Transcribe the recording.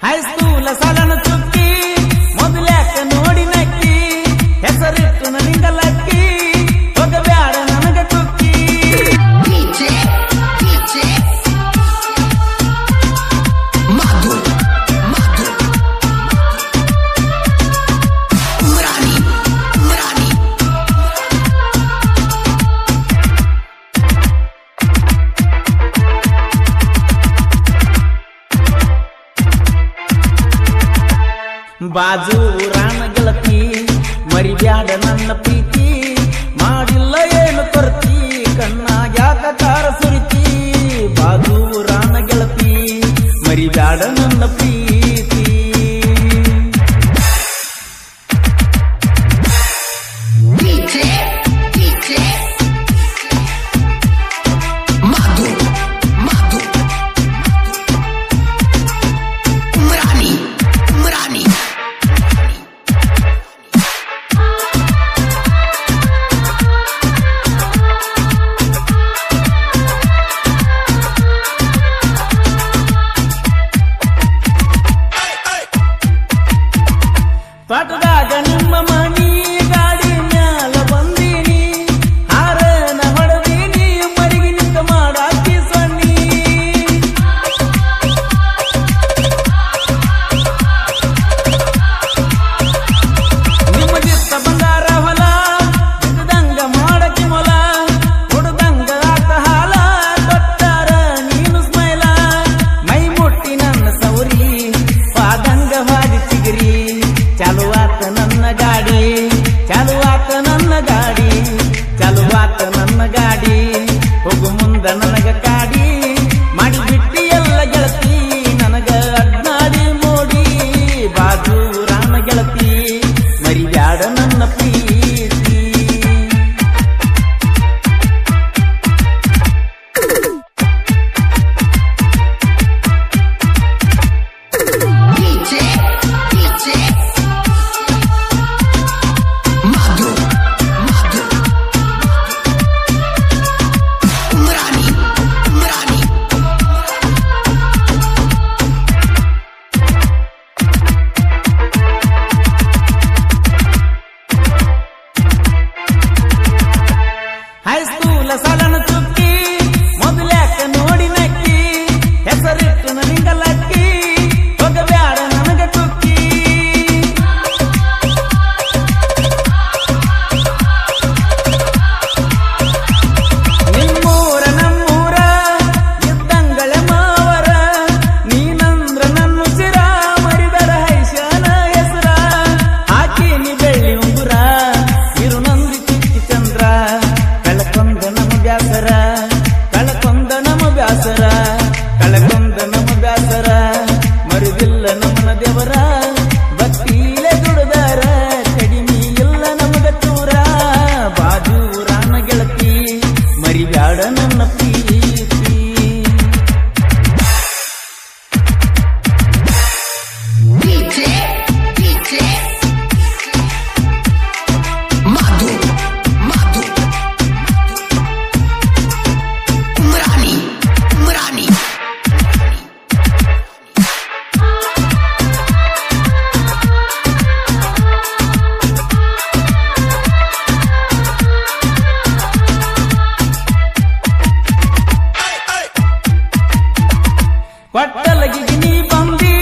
ಹೈಸ್ಕೂಲ ಸಾಲನ ಚುಕ್ಕಿ ಮೊದಲ್ಯಾಕ ನೋಡಿ ನಕ್ಕಿ ಹೆಸರಿಟ್ಟು ನನಗಲಕ್ಕಿ ಹೋಗಬ್ಯಾಡ ನನಗ ತುಕ್ಕಿ ಬಾಜು ಊರಾನ ಗೆಳತಿ ಮರಿಬ್ಯಾಡ ನನ್ನ ಪ್ರೀತಿ ಮಾಡಿಲ್ಲ ಏನು ಕೊರತಿ ಕಣ್ಣಾಗ್ಯಾಕ ಕಾರ ಸುರಿತಿ ಬಾಜು ಊರಾನ ಗೆಳತಿ ಮರಿಬ್ಯಾಡ ನನ್ನ ಪ್ರೀತಿ ಪಾಟದಾಗ ನಿಮ್ಮ ಮನಿ ಗಾಡಿ ಮ್ಯಾಲ ಬಂದೀನಿ ಹಾರನ ಹೊಡೆದೀನಿ ಮರಿಗೆ ನಿಂತ ಮಾಡಾಕಿ ಸನ್ನಿ ನಿಮ್ಮ ದಿತ್ತ ಬಂಗಾರ ಹೊಲ ಬಿದ್ದಂಗ ಮಾಡಕಿ ಮೊಲ ಹೊಡೆದಂಗ ಆತ ಹಾಲ ಕೊಟ್ಟಾರ ನೀನು ಸ್ಮೈಲ ಮೈ ಮುಟ್ಟಿ ನನ್ನ ಸೌರಿ ಪಾದಂಗ ಹಾದಿ ಚಿಗಿರಿ ಚಾಲುವಾತ ನನ್ನ ಗಾಡಿ ಚಾಲುವಾತ ನನ್ನ ಗಾಡಿ ಚಾಲುವಾತ ನನ್ನ ಗಾಡಿ ಹೋಗು ಮುಂದ ನನಗ ಕಾಡಿ ಮಾಡಿ ಬಿಟ್ಟಿ ಎಲ್ಲ ಗೆಳತಿ ನನಗ ಅಡ್ನಾಡಿ ಮೋಡಿ ಬಾಜು ರಾಮ ಗೆಳತಿ ಮರಿಬ್ಯಾಡ ನನ್ನ ಪ್ರೀತಿ ಹೈಸ್ಕೂಲ ಸಾಲನ ಚುಕ್ಕಿ ಮೊದಲ್ಯಾಕ ನೋಡಿ ನಕ್ಕಿ ಹೆಸರಿಟ್ಟು ನನಗಲಕ್ಕಿ ಹೋಗಬ್ಯಾಡ ನನಗ ತುಕ್ಕಿ ನಿಮ್ಮೂರ ನಮ್ಮೂರ ಇದ್ದಂಗಳ ಮಾವರ ನೀನಂದ್ರ ನನ್ನ ಉಸಿರ ಮರಿದರ ಹೈಶಾನ ಹೆಸರ ಹಾಕೀನಿ ಬೆಳ್ಳಿ ಉಂಗುರ ಇರು ನಂದಿ ಚಿಕ್ಕಿ ಚಂದ್ರ ಕಳಕೊಂದ ನಮ ಬ್ಯಾಸರ ಕಳಕೊಂದ ನಮ ಬ್ಯಾಸರ ಕಳಕೊಂದ ನಮ ಬ್ಯಾಸರ ಮರುದಿಲ್ಲ ನಮನ ದೇವರ ಭಕ್ತಿಲೆ ದುಡದಾರ ಕಡಿಮೆ ಇಲ್ಲ ನಮಗ ಚೂರ ಬಾಜು ರಾನ ಗೆಳತಿ ಮರಿಬ್ಯಾಡ ನನ್ನ ಪ್ರೀತಿ ಪಟ್ಟಲಗಿ ನೀ ಬಂದಿ